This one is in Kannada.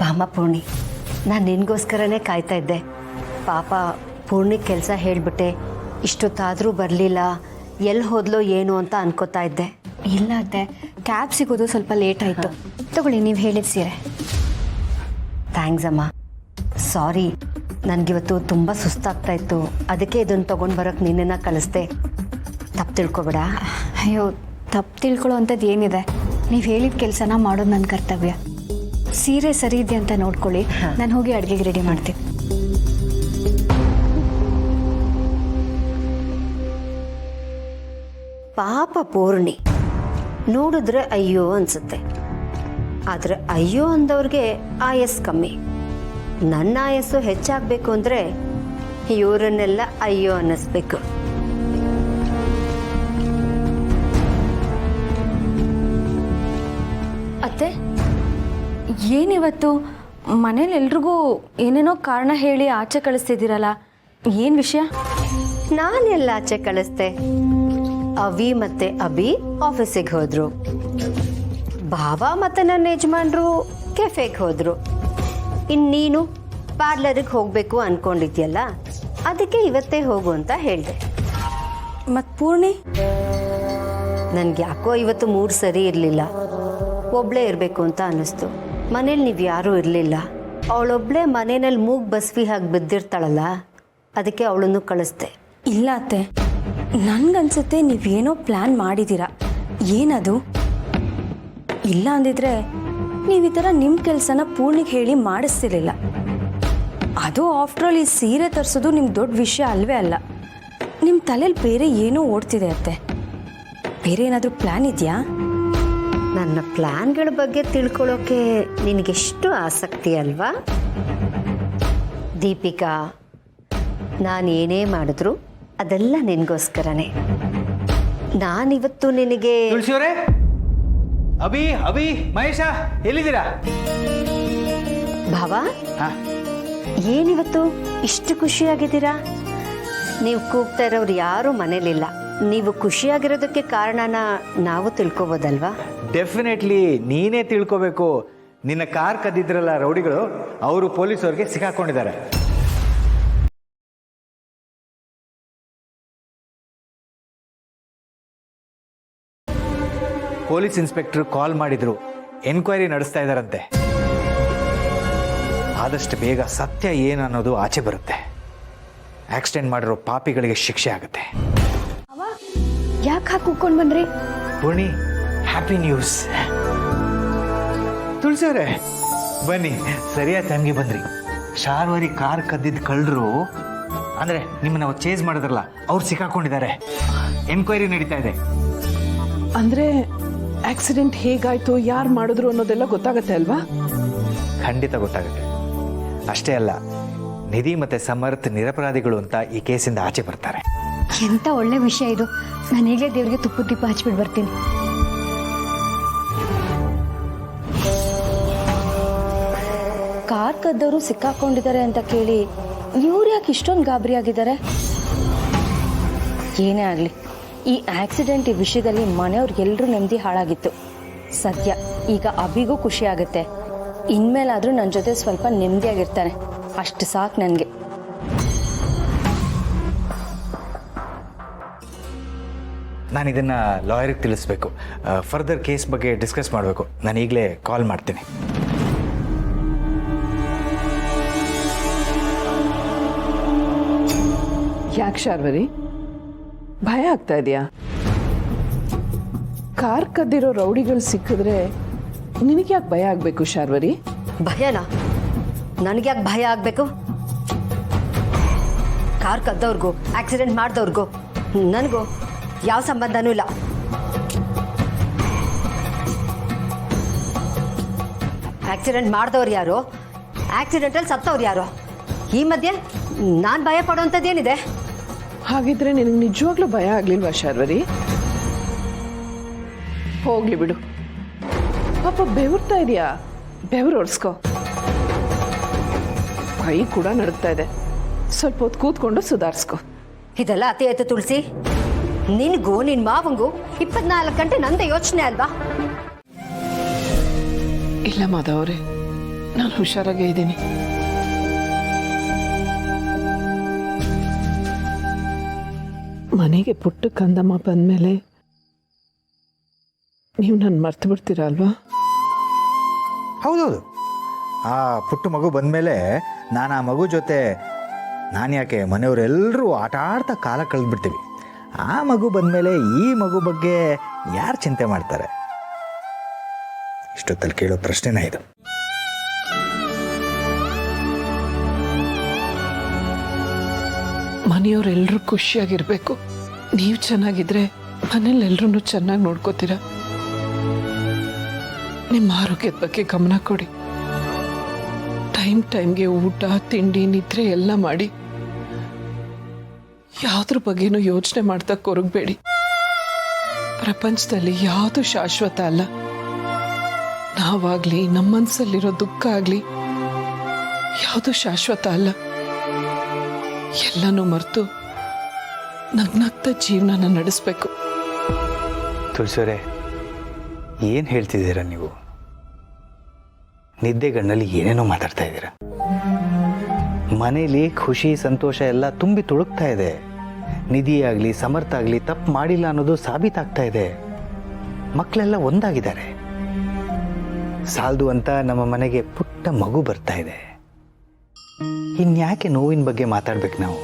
ಬಾಮ ಪೂರ್ಣಿ, ನಾನು ನಿನಗೋಸ್ಕರನೇ ಕಾಯ್ತಾ ಇದ್ದೆ. ಪಾಪ ಪೂರ್ಣಿ ಕೆಲಸ ಹೇಳಿಬಿಟ್ಟೆ, ಇಷ್ಟೊತ್ತಾದರೂ ಬರಲಿಲ್ಲ, ಎಲ್ಲಿ ಹೋದ್ಲೋ ಏನು ಅಂತ ಅನ್ಕೋತಾ ಇದ್ದೆ. ಇಲ್ಲ ಅತ್ತೆ, ಕ್ಯಾಬ್ ಸಿಗೋದು ಸ್ವಲ್ಪ ಲೇಟ್ ಆಯಿತು. ತಗೊಳ್ಳಿ, ನೀವು ಹೇಳಿದ ಸೀರೆ. ಥ್ಯಾಂಕ್ಸ್ ಅಮ್ಮ. ಸಾರಿ, ನನಗಿವತ್ತು ತುಂಬ ಸುಸ್ತಾಗ್ತಾ ಇತ್ತು, ಅದಕ್ಕೆ ಇದನ್ನು ತೊಗೊಂಡು ಬರೋಕ್ಕೆ ನಿನ್ನನ್ನು ಕಳಿಸ್ದೆ. ತಪ್ಪು ತಿಳ್ಕೊಬೇಡ. ಅಯ್ಯೋ, ತಪ್ಪು ತಿಳ್ಕೊಳ್ಳೋ ಅಂಥದ್ದು ಏನಿದೆ? ನೀವು ಹೇಳಿದ ಕೆಲಸನ ಮಾಡೋದು ನನ್ನ ಕರ್ತವ್ಯ. ಸೀರೆ ಸರಿ ಇದೆ ಅಂತ ನೋಡ್ಕೊಳ್ಳಿ, ನಾನು ಹೋಗಿ ಅಡುಗೆಗೆ ರೆಡಿ ಮಾಡ್ತೀನಿ. ಪಾಪ ಪೂರ್ಣಿ ನೋಡಿದ್ರೆ ಅಯ್ಯೋ ಅನ್ಸುತ್ತೆ, ಆದರೆ ಅಯ್ಯೋ ಅಂದವ್ರಿಗೆ ಆಯಸ್ಸು ಕಮ್ಮಿ. ನನ್ನ ಆಯಸ್ಸು ಹೆಚ್ಚಾಗಬೇಕು ಅಂದರೆ ಇವರನ್ನೆಲ್ಲ ಅಯ್ಯೋ ಅನ್ನಿಸ್ಬೇಕು. ಅತ್ತೆ, ಏನಿವತ್ತು ಮನೇಲಿ ಎಲ್ರಿಗೂ ಏನೇನೋ ಕಾರಣ ಹೇಳಿ ಆಚೆ ಕಳಿಸ್ತಿದ್ದೀರಲ್ಲ, ಏನು ವಿಷಯ? ನಾನೆಲ್ಲ ಆಚೆ ಕಳಿಸ್ದೆ. ಅವಿ ಮತ್ತೆ ಅಭಿ ಆಫೀಸಿಗೆ ಹೋದ್ರು, ಭಾವ ಮತ್ತೆ ನನ್ನ ಯಜಮಾನ್ರು ಕೆಫೆಗೆ ಹೋದ್ರು. ಇನ್ನೀನು ಪಾರ್ಲರಿಗೆ ಹೋಗಬೇಕು ಅನ್ಕೊಂಡಿದ್ಯಲ್ಲ, ಅದಕ್ಕೆ ಇವತ್ತೇ ಹೋಗು ಅಂತ ಹೇಳಿದೆ. ಮತ್ತು ಪೂರ್ಣಿ? ನನಗೆ ಯಾಕೋ ಇವತ್ತು ಮೂಡ್ ಸರಿ ಇರಲಿಲ್ಲ, ಒಬ್ಳೇ ಇರಬೇಕು ಅಂತ ಅನ್ನಿಸ್ತು. ಮನೇಲಿ ನೀವು ಯಾರೂ ಇರಲಿಲ್ಲ, ಅವಳೊಬ್ಳೇ ಮನೆಯಲ್ಲಿ ಮೂಗ್ ಬಸ್ವಿ ಹಾಗೆ ಬಿದ್ದಿರ್ತಾಳಲ್ಲ, ಅದಕ್ಕೆ ಅವಳನ್ನು ಕಳಿಸ್ದೆ. ಇಲ್ಲ ಅತ್ತೆ, ನನಗನ್ಸುತ್ತೆ ನೀವೇನೋ ಪ್ಲ್ಯಾನ್ ಮಾಡಿದ್ದೀರಾ. ಏನದು? ಇಲ್ಲ ಅಂದಿದ್ರೆ ನೀವು ಈ ಥರ ನಿಮ್ಮ ಕೆಲಸನ ಪೂರ್ಣಿಗೆ ಹೇಳಿ ಮಾಡಿಸ್ತಿರ್ಲಿಲ್ಲ. ಅದು ಆಫ್ಟರ್ ಆಲ್ ಈ ಸೀರೆ ತರಿಸೋದು ನಿಮ್ಮ ದೊಡ್ಡ ವಿಷಯ ಅಲ್ವೇ ಅಲ್ಲ. ನಿಮ್ಮ ತಲೆಯಲ್ಲಿ ಬೇರೆ ಏನೋ ಓಡ್ತಿದೆ ಅತ್ತೆ. ಬೇರೆ ಏನಾದರೂ ಪ್ಲ್ಯಾನ್ ಇದೆಯಾ? ನನ್ನ ಪ್ಲ್ಯಾನ್ಗಳ ಬಗ್ಗೆ ತಿಳ್ಕೊಳ್ಳೋಕೆ ನಿನಗೆಷ್ಟು ಆಸಕ್ತಿ ಅಲ್ವಾ ದೀಪಿಕಾ? ನಾನು ಏನೇ ಮಾಡಿದ್ರು ಅದೆಲ್ಲ ನಿನಗೋಸ್ಕರನೇ. ನಾನಿವತ್ತು ನಿನಗೆ ತುಳಸಿಯವರೇ, ಅಭಿ ಅಭಿ ಮಹೇಶ ಎಲ್ಲಿದ್ದೀರಾ? ಭಾವ, ಏನಿವತ್ತು ಇಷ್ಟು ಖುಷಿಯಾಗಿದ್ದೀರಾ? ನೀವು ಕೂಗ್ತಾ ಇರೋರು ಯಾರೂ ಮನೇಲಿಲ್ಲ. ನೀವು ಖುಷಿಯಾಗಿರೋದಕ್ಕೆ ಕಾರಣನ ನಾವು ತಿಳ್ಕೊಬೋದಲ್ವಾ? ಡೆಫಿನೆಟ್ಲಿ ನೀನೇ ತಿಳ್ಕೋಬೇಕು. ನಿನ್ನ ಕಾರ್ ಕದ್ದಿದ್ರಲ್ಲ ರೌಡಿಗಳು, ಅವರು ಪೊಲೀಸವ್ರಿಗೆ ಸಿಕ್ಕಾಕೊಂಡಿದ್ದಾರೆ. ಪೊಲೀಸ್ ಇನ್ಸ್ಪೆಕ್ಟರ್ ಕಾಲ್ ಮಾಡಿದ್ರು, ಎನ್ಕ್ವೈರಿ ನಡೆಸ್ತಾ ಇದ್ದಾರಂತೆ. ಆದಷ್ಟು ಬೇಗ ಸತ್ಯ ಏನು ಅನ್ನೋದು ಆಚೆ ಬರುತ್ತೆ. ಆಕ್ಸಿಡೆಂಟ್ ಮಾಡಿರೋ ಪಾಪಿಗಳಿಗೆ ಶಿಕ್ಷೆ ಆಗುತ್ತೆ. ಯಾಕೆ ಹಾಕಿ ಕೂತ್ಕೊಂಡು ಬಂದ್ರಿ? Poorni, happy news. ತುಳಸಿಯವರೇ ಬನ್ನಿ, ಸರಿಯಾದ ಟೈಮ್ಗೆ ಬಂದ್ರಿ. ಶಾರ್ವರಿ ಕಾರ್ ಕದ್ದಿದ್ದು ಕಳ್ಳರು ಅಂದ್ರೆ ನಿಮ್ಮನ್ನ ಚೇಸ್ ಮಾಡಿದ್ರಲ್ಲ, ಅವ್ರು ಸಿಕ್ಕಾಕೊಂಡಿದ್ದಾರೆ. ಎನ್ಕ್ವೈರಿ ನಡೀತಾ ಇದೆ. ಅಂದ್ರೆ ಆಕ್ಸಿಡೆಂಟ್ ಹೇಗಾಯ್ತು, ಯಾರು ಮಾಡಿದ್ರು ಅನ್ನೋದೆಲ್ಲ ಗೊತ್ತಾಗತ್ತೆ ಅಲ್ವಾ? ಖಂಡಿತ ಗೊತ್ತಾಗುತ್ತೆ. ಅಷ್ಟೇ ಅಲ್ಲ, ನಿಧಿ ಮತ್ತೆ ಸಮರ್ಥ್ ನಿರಪರಾಧಿಗಳು ಅಂತ ಈ ಕೇಸಿಂದ ಆಚೆ ಬರ್ತಾರೆ. ಎಂಥ ಒಳ್ಳೆ ವಿಷಯ ಇದು. ನಾನು ಈಗಲೇ ದೇವರಿಗೆ ತುಪ್ಪದ ದೀಪ ಹಚ್ಬಿಟ್ಟು ಬರ್ತೀನಿ. ಕಾರ್ ಕದ್ದವರು ಸಿಕ್ಕಾಕೊಂಡಿದ್ದಾರೆ ಅಂತ ಕೇಳಿ ಇವ್ರು ಯಾಕೆ ಇಷ್ಟೊಂದು ಗಾಬರಿ ಆಗಿದ್ದಾರೆ? ಏನೇ ಆಗಲಿ, ಈ ಆಕ್ಸಿಡೆಂಟ್ ಈ ವಿಷಯದಲ್ಲಿ ಮನೆಯವ್ರಿಗೆಲ್ಲರೂ ನೆಮ್ಮದಿ ಹಾಳಾಗಿತ್ತು. ಸದ್ಯ ಈಗ ಅಭಿಗೂ ಖುಷಿ ಆಗುತ್ತೆ. ಇನ್ಮೇಲಾದರೂ ನನ್ನ ಜೊತೆ ಸ್ವಲ್ಪ ನೆಮ್ಮದಿಯಾಗಿರ್ತಾನೆ, ಅಷ್ಟು ಸಾಕು ನನಗೆ. ನಾನು ಇದನ್ನ ಲಾಯರ್ಗೆ ತಿಳಿಸ್ಬೇಕು. ಫರ್ದರ್ ಕೇಸ್ ಬಗ್ಗೆ ಡಿಸ್ಕಸ್ ಮಾಡಬೇಕು. ನಾನು ಈಗಲೇ ಕಾಲ್ ಮಾಡ್ತೀನಿ. ಯಾಕೆ ಶಾರ್ವರಿ, ಭಯ ಆಗ್ತಾ ಇದೆಯಾ? ಕಾರ್ ಕದ್ದಿರೋ ರೌಡಿಗಳು ಸಿಕ್ಕಿದ್ರೆ ನಿನಗೆ ಯಾಕೆ ಭಯ ಆಗಬೇಕು ಶಾರ್ವರಿ? ಭಯನಾ? ನನಗ್ಯಾಕೆ ಭಯ ಆಗಬೇಕು? ಕಾರ್ ಕದ್ದವ್ರಿಗೂ ಆಕ್ಸಿಡೆಂಟ್ ಮಾಡಿದವ್ರಿಗೂ ನನಗೂ ಯಾವ ಸಂಬಂಧನೂ ಇಲ್ಲ. ಆಕ್ಸಿಡೆಂಟ್ ಮಾಡಿದವ್ರು ಯಾರು, ಆಕ್ಸಿಡೆಂಟಲ್ಲಿ ಸತ್ತವ್ರು ಯಾರು? ಈ ಮಧ್ಯೆ ನಾನು ಭಯ ಪಡೋವಂಥದ್ದೇನಿದೆ? ಹಾಗಿದ್ರೆ ನಿನಗೆ ನಿಜವಾಗ್ಲೂ ಭಯ ಆಗ್ಲಿಲ್ವಾ ಶಾರ್ವರಿ? ಹೋಗ್ಲಿ ಬಿಡು, ಪಾಪ ಬೆವರ್ತಾ ಇದೆಯಾ, ಬೆವರು ಒರೆಸ್ಕೋ. ಕೈ ಕೂಡ ನಡುಗ್ತಾ ಇದೆ, ಸ್ವಲ್ಪ ಹೊತ್ತು ಕೂತ್ಕೊಂಡು ಸುಧಾರಿಸ್ಕೋ. ಇದೆಲ್ಲ ಅತಿ ಆಯ್ತು ತುಳಸಿ. ನಿನಗೂ ನಿನ್ನ ಮಾವಂಗೂ 24 ಗಂಟೆ ನಂದೇ ಯೋಚನೆ ಅಲ್ವಾ? ಇಲ್ಲ ಮಾಧವ್ರೆ, ನಾನು ಹುಷಾರಾಗೇ ಇದ್ದೀನಿ. ಮನೆಗೆ ಪುಟ್ಟ ಕಂದಮ್ಮ ಬಂದಮೇಲೆ ನೀವು ನನ್ನ ಮರ್ತು ಬಿಡ್ತೀರಾ ಅಲ್ವಾ? ಹೌದೌದು, ಆ ಪುಟ್ಟ ಮಗು ಬಂದಮೇಲೆ ನಾನು ಆ ಮಗು ಜೊತೆ ನಾನು ಯಾಕೆ ಮನೆಯವರೆಲ್ಲರೂ ಆಟ ಆಡ್ತಾ ಕಾಲ ಕಳೆದ್ಬಿಡ್ತೀವಿ. ಆ ಮಗು ಬಂದಮೇಲೆ ಈ ಮಗು ಬಗ್ಗೆ ಯಾರು ಚಿಂತೆ ಮಾಡ್ತಾರೆ? ಇಷ್ಟೊತ್ತಲ್ಲಿ ಕೇಳೋ ಪ್ರಶ್ನೆನೇ ಇದು. ಮನೆಯವರೆಲ್ಲರೂ ಖುಷಿಯಾಗಿರ್ಬೇಕು. ನೀವು ಚೆನ್ನಾಗಿದ್ರೆ ಮನೇಲಿ ಎಲ್ಲರೂ ಚೆನ್ನಾಗಿ ನೋಡ್ಕೋತೀರ. ನಿಮ್ಮ ಆರೋಗ್ಯದ ಬಗ್ಗೆ ಗಮನ ಕೊಡಿ. ಟೈಮ್ಗೆ ಊಟ ತಿಂಡಿ ನಿದ್ರೆ ಎಲ್ಲ ಮಾಡಿ ಯಾವುದ್ರ ಬಗ್ಗೆನೂ ಯೋಚನೆ ಮಾಡ್ತಾ ಕೊರಗಬೇಡಿ. ಪ್ರಪಂಚದಲ್ಲಿ ಯಾವುದು ಶಾಶ್ವತ ಅಲ್ಲ. ನಾವಾಗ್ಲಿ ನಮ್ಮ ಮನಸ್ಸಲ್ಲಿರೋ ದುಃಖ ಆಗ್ಲಿ ಯಾವುದು ಶಾಶ್ವತ ಅಲ್ಲ. ಎಲ್ಲನೂ ಮರೆತು ನಗ್ನಗ್ತಾ ಜೀವನನ ನಡೆಸಬೇಕು. ತುಳಸಿಯವರೇ, ಏನು ಹೇಳ್ತಿದ್ದೀರಾ ನೀವು? ನಿದ್ದೆಗಣ್ಣಲ್ಲಿ ಏನೇನೋ ಮಾತಾಡ್ತಾ ಇದ್ದೀರಾ. ಮನೇಲಿ ಖುಷಿ ಸಂತೋಷ ಎಲ್ಲ ತುಂಬಿ ತುಳುಕ್ತಾ ಇದೆ. ನಿಧಿ ಆಗಲಿ ಸಮರ್ಥ ಆಗಲಿ ತಪ್ಪು ಮಾಡಿಲ್ಲ ಅನ್ನೋದು ಸಾಬೀತಾಗ್ತಾ ಇದೆ. ಮಕ್ಕಳೆಲ್ಲ ಒಂದಾಗಿದ್ದಾರೆ. ಸಾಲದು ಅಂತ ನಮ್ಮ ಮನೆಗೆ ಪುಟ್ಟ ಮಗು ಬರ್ತಾ ಇದೆ. ಇನ್ಯಾಕೆ ನೋವಿನ ಬಗ್ಗೆ ಮಾತಾಡ್ಬೇಕು ನಾವು?